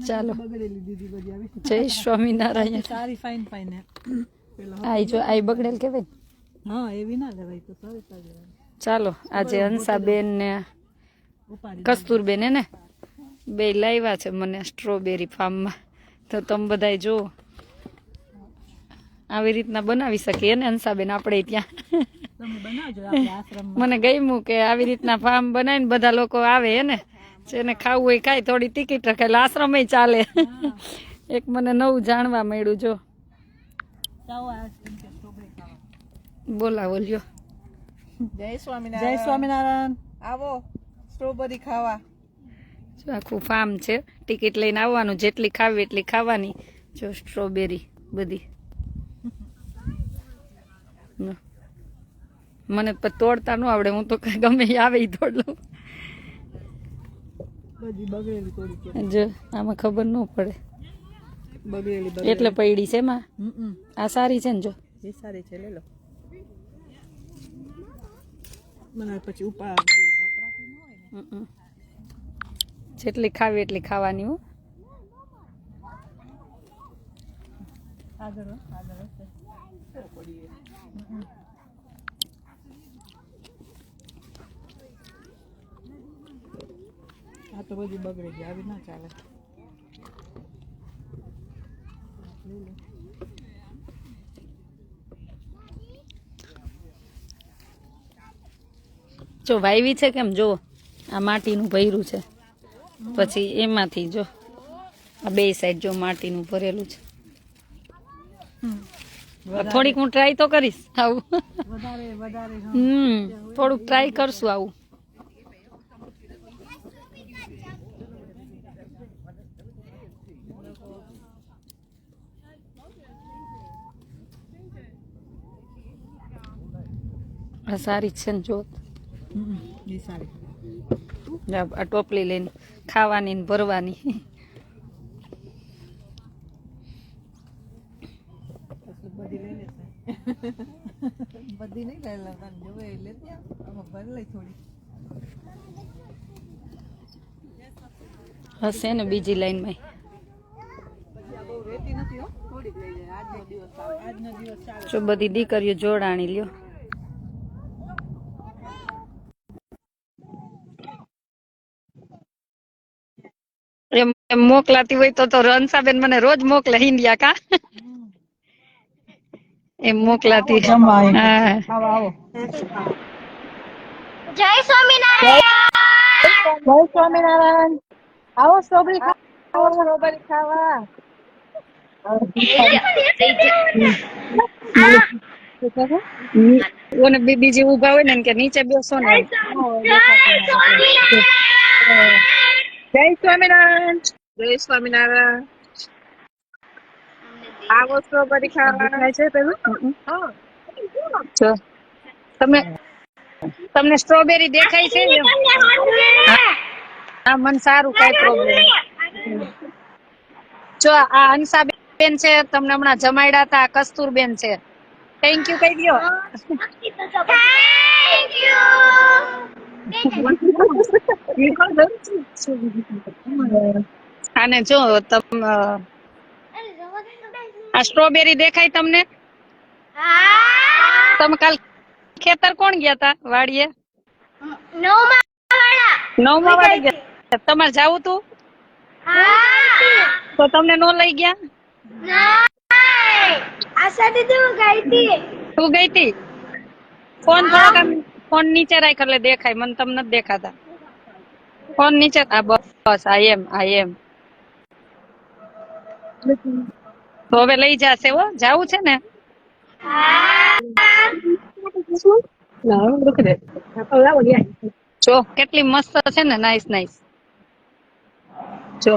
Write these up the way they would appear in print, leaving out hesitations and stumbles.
ચાલો જય સ્વામિનારાયણ. સારી ફાઈન ફાઈન આઈ જો આઈ બગડેલ કેવાય. હા એવી ના લેવાય તો સારી સારી. ચાલો આજે હંસાબેન ને કસ્તુરબેન ને બે લાવ્યા છે મને સ્ટ્રોબેરી ફાર્મમાં. તો તમે બધાય જુઓ આવી રીતના બનાવી શકીએ ને હંસાબેન આપણે ત્યાં. મને ગમ્યું કે આવી રીતના ફાર્મ બનાવીને બધા લોકો આવે ને જેને ખાવું હોય ખાય, થોડી ટિકિટ રખાય, આશ્રમ ચાલે. એક મને નવું જાણવા મળ્યું. જો બોલાવો લ્યો. જય સ્વામિનારાયણ. જય સ્વામિનારાયણ. આવો સ્ટ્રોબેરી ખાવા. જો આખું ફાર્મ છે, ટિકિટ લઈને આવવાનું, જેટલી ખાવી એટલી ખાવાની. જો સ્ટ્રોબેરી બધી મને તોડતા ન આવડે, હું તો ગમે આવે એ તોડ લઉં. જો આમાં ખબર ન પડે એટલે પૈડી છે એમાં. આ સારી છે ને? જો એ સારી છે, લે લો. મને પછી ઉપા જેટલી ખાવી એટલી ખાવાની. હું આ તો બધી બગડી ગઈ, આવી ના ચાલે. જો વાયવી છે કેમ? જો આ માટીનું ભર્યું છે, પછી એમાંથી જો આ બે સાઈડ જો માટીનું ભરેલું છે. થોડીક હું ટ્રાય તો કરીશ આવું. થોડુંક ટ્રાય કરશું આવું. આ સારી છે ને? જો આ ટોપલી લઈને ખાવાની ને ભરવાની. બધી નહીં લઈ લેતા, જોવે લેતી આમાં ભરી લઈ થોડી. હશે ને બીજી લાઈનમાં. જો બધી દીકરીઓ જોડાણી લ્યો. એમ મોકલાતી હોય તો હંસાબેન મને રોજ મોકલે ઇન્ડિયા. કા એમ મોકલાતી. જય સ્વામિનારાયણ. જય સ્વામિનારાયણ. આવો સ્ટ્રોબેરી ખાવા, સ્ટ્રોબેરી ખાવા. ઓને બીજી ઉભા હોય ને કે નીચે બેસો ને. જય સ્વામિનારાયણ. જય સ્વામિનારાયણ. આવો સ્ટ્રોબેરી ખાવા છે પેલું. જો તમને સ્ટ્રોબેરી દેખાય છે? હા મને સારું, કઈ પ્રોબ્લેમ. જો આ હંસાબેન છે, તમને હમણાં જમાડ્યા હતા. કસ્તુરબેન છે. થેન્ક યુ કહી દો. અને જો આ સ્ટ્રોબેરી દેખાય તમને? તમે કાલ ખેતર કોણ ગયા તા વાડીએ? 9મા વાળી ગયા. તમારે જાવું તું તો તમને નો લઈ ગયા? તું ગઈ તી? ફોન થોડોક ફોન નીચે રાખ એટલે દેખાય. મને તમને નથી દેખાતા. ફોન નીચે. હા બસ આ એમ. તો હવે લઈ જશે. હો જાવું છે ને? જો કેટલી મસ્ત છે ને. નાઈસ. જો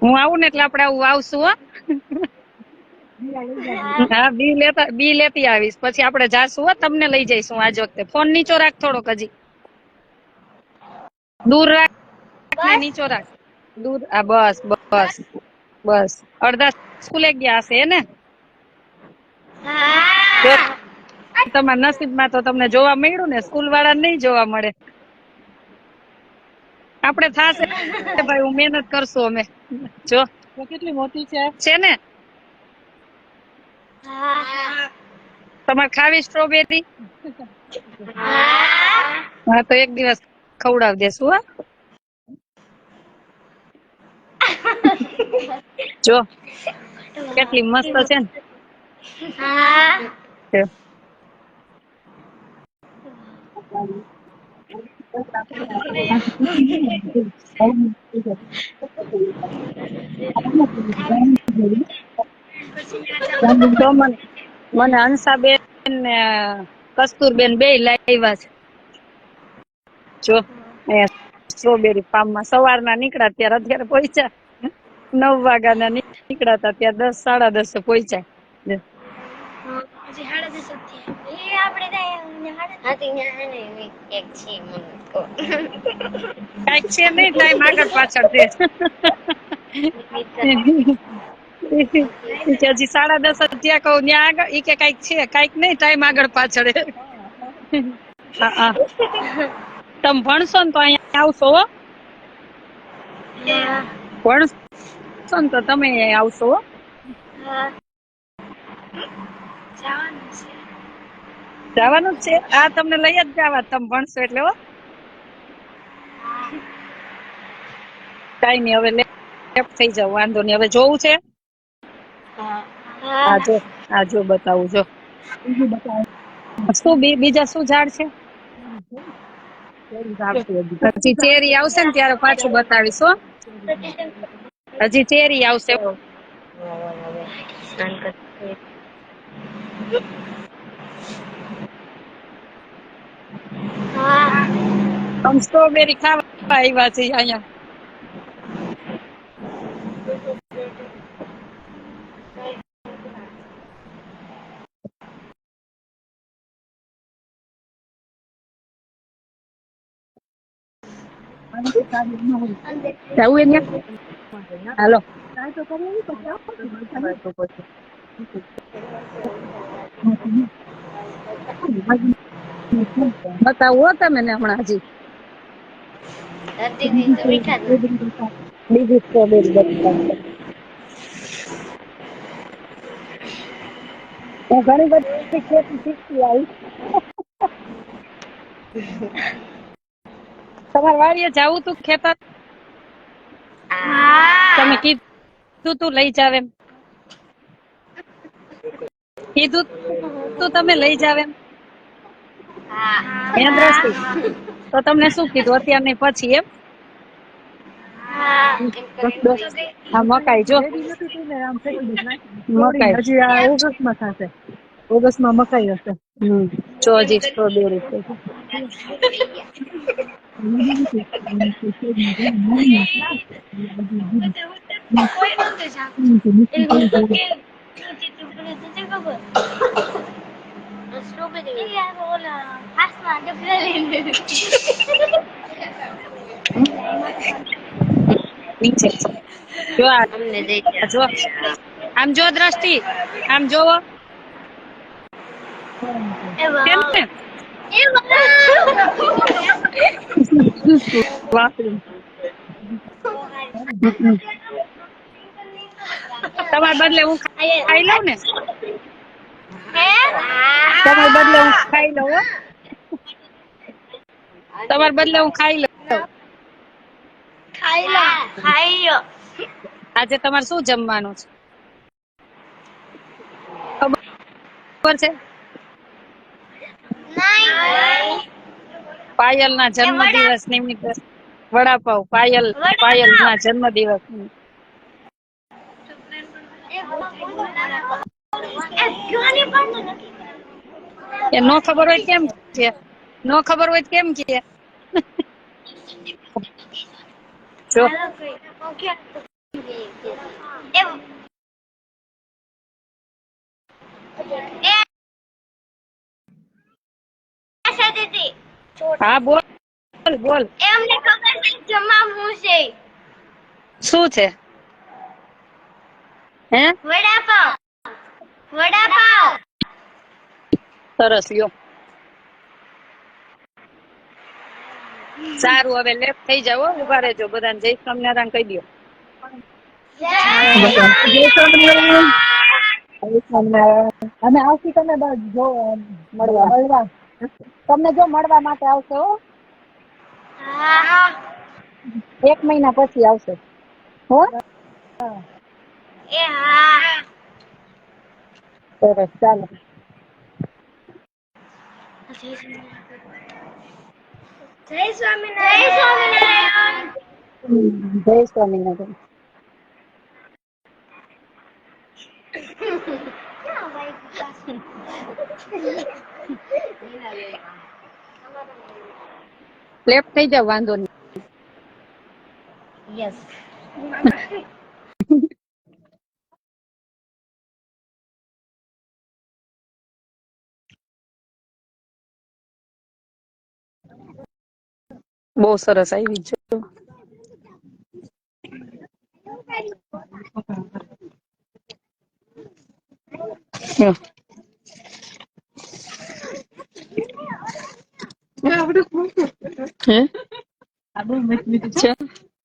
હું આવું ને એટલે આપણે આવું આવશું. હો હા બી લેતી આવીશ. પછી આપણે જાશું. હો તમને લઈ જઈશું આજ વખતે. ફોન નીચો રાખ થોડોક, હજી દૂર રાખ ને. નીચો રાખ દૂર. આ બસ અડધા સ્કૂલે ગયા હશે ને? તમારા નસીબમાં તો તમને જોવા મળ્યું ને. સ્કૂલ વાળા નહીં જોવા મળે. આપણે થાશે ભાઈ, હું મહેનત કરશું અમે. જો તો કેટલી મોટી છે? છે ને તમારે ખાવી સ્ટ્રોબેરી? હા તો એક દિવસ ખવડાવી દેશું. હા જો કેટલી મસ્ત છે ને. છે. તો મને હંસાબેન ને કસ્તુરબેન બે લાવ્યા છે. જો સ્ટ્રોબેરી ફાર્મમાં સવારના નીકળ્યા ત્યારે અત્યારે પહોંચ્યા. 9 વાગ્યાના નીકળ્યા હતા ત્યાં 10 સાડા 10 પહોંચ્યા. કાંઈક છે નહીં, ટાઈમ આગળ પાછળ છે. હજી સાડા 10 જ્યાં કહું ત્યાં આગળ, ઈ કે કાંઈક છે, કાંઈક નહીં, ટાઈમ આગળ પાછળ. હા તમે ભણશો ને તો અહીંયા આવશો. હો ભણશો ને તો તમે અહીંયા આવશો. જવાનું જ છે. હા તમને લઈ જ જવા, તમે ભણશો એટલે. હો કઈ નઈ, હવે લેફ્ટ થઈ જાવ, વાંધો નહીં. હવે જોવું છે. હા જો બતાવું. જો શું બીજા શું ઝાડ છે? હજી ચેરી આવશે ને ત્યારે પાછું બતાવીશ. હો હજી ચેરી આવશે. આમ સ્ટ્રોબેરી ખાવા આવ્યા છે અહીંયા. જવું એને? હાલો બતાવો તમે ને હમણાં હજી બીજી સ્ટ્રોબેરી બતાવો. હું ઘણી બધી ખેતી શીખી આવી. તમારે વાડીએ જાવું તું ખેતર? તમે કીધું તું લઈ જાવ એમ. કીધું તું તમે લઈ જાવ એમ. એમ દ્રષ્ટિ તો તમને શું કીધું અત્યાર ને પછી એમ? હા મકાઈ જો મકાઈ હજી આ ઓગસ્ટમાં થશે. ઓગસ્ટમાં મકાઈ હશે. જો હજી સ્ટ્રોબેરી છે. નીચે જો જો આમ જો દ્રષ્ટિ આમ જોવો કેમ ને તમારા બદલે હું ખાઈ લઉં ને. તમારા બદલે હું ખાઈ લઉં. તમારા બદલે હું ખાઈ લઉં. આજે તમારે શું જમવાનું છે ખબર છે? પાયલ ના જન્મદિવસ નિમિત્તે વડાપાવ. પાયલ ના જન્મદિવસ. એ નો ખબર હોય કેમ કે? નો ખબર હોય કેમ કે? જો હા બોલ બોલ. એમને ખબર છે જમાવું છે. શું છે? હે વડાપાવ. સરસ લ્યો. સારું, હવે લેફ્ટ થઈ જાવ હો, ઉભા રહેજો બધાને જય સ્વામિનારાયણ કહી દો. જય સ્વામિનારાયણ. જય સ્વામિનારાયણ. અમે આવશું તમે જો મળવા તમને જો મળવા માટે આવશે હો. હા 1 મહિના પછી આવશે હો. એ હા સરસ, ચાલો. જય સ્વામિનારાયણ જય સ્વામિનારાયણ. લેફ્ટ થઈ જાવ, વાંધો નહીં. યસ. બહુ સરસ આવી છે. હે છે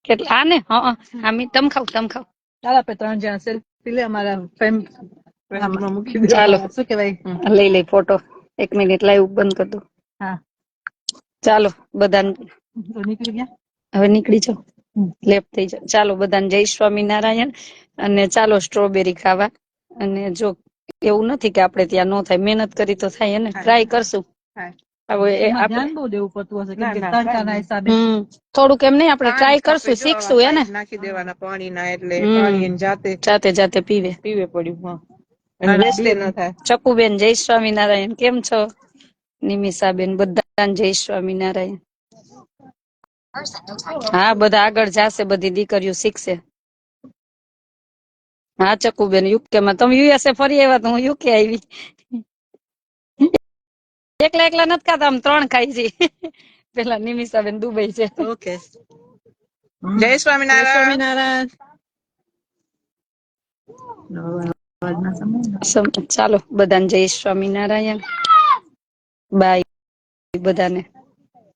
કેટલા આને હા આમી તમ ખાવ ચાલો આપણે 3 જણા સેલ્ફી લે અમારા ફેમિલી મૂકી દે. ચાલો. શું કહેવાય? લઈ ફોટો. 1 મિનિટ લાઈવ બંધ કરી દો. હા ચાલો બધાને તો નીકળી ગયા. હવે નીકળી જાઓ, લેફ્ટ થઈ જાઓ. ચાલો બધાને જય સ્વામિનારાયણ. અને ચાલો સ્ટ્રોબેરી ખાવા. અને જો એવું નથી કે આપણે ત્યાં ન થાય, મહેનત કરી તો થાય ને, ટ્રાય કરશું. હવે એમાં ધ્યાન બહુ દેવું પડતું હશે કેમ કે તડકાના હિસાબે. થોડુંક એમ નહીં, આપણે ટ્રાય કરશું, શીખશું એને. નાખી દેવાના પાણીના એટલે હમ. પાણી એને જાતે પીવે પડ્યું. હા અને વેસ્ટે ન થાય. ચકુબેન જય સ્વામિનારાયણ, કેમ છો? નિમિષાબેન બધાને જય સ્વામિનારાયણ. હા બધા આગળ જાશે, બધી દીકરીઓ શીખશે. હા ચકુબેન યુકે માં, તમે યુએસએ ફરી આવ્યા તો હું યુકે આવી. એકલા નથી ખાતા, આમ 3 ખાઈ છે. પેલા નિમિષાબેન દુબઈ છે. ઓકે જય સ્વામિનારાયણ. ચાલો બધાને જય સ્વામિનારાયણ. બાય બધાને.